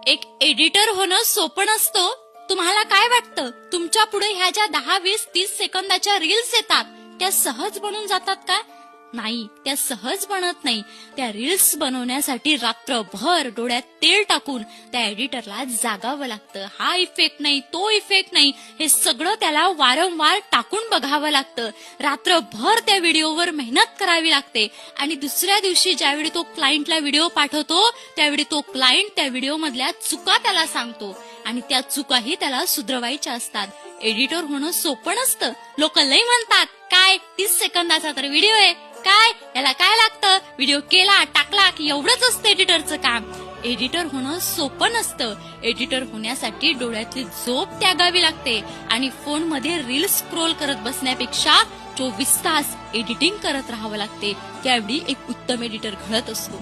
एक एडिटर होणं सोपं नसतं. तुम्हाला काय वाटतं, तुमच्या पुढे ह्या ज्या 10, 20, 30 सेकंदाच्या रील्स येतात त्या सहज बनून जातात का? नाही, त्या सहज बनत नाही. त्या रील्स बनवण्यासाठी रात्रभर डोळ्यात तेल टाकून त्या एडिटरला जागावं लागतं. हा इफेक्ट नाही, तो इफेक्ट नाही, हे सगळं त्याला वारंवार टाकून बघावं लागतं. रात्रभर त्या व्हिडिओवर मेहनत करावी लागते आणि दुसऱ्या दिवशी ज्यावेळी तो क्लायंटला व्हिडिओ पाठवतो त्यावेळी तो क्लायंट त्या व्हिडिओ मधल्या चुका त्याला सांगतो आणि त्या चुकाही त्याला सुधरवायच्या असतात. एडिटर होणं सोपं नसतं. लोक लई म्हणतात, काय 30 सेकंदाचा तर व्हिडिओ आहे, काय याला काय लागतं, व्हिडिओ केला टाकला की एवढंच असतं एडिटरचं काम. एडिटर होणं सोपं नसतं. एडिटर होण्यासाठी डोळ्यातली झोप त्यागावी लागते आणि फोनमध्ये रील्स स्क्रोल करत बसण्यापेक्षा 24 तास एडिटिंग करत राहावं लागते. त्यावेळी एक उत्तम एडिटर घडत असतो.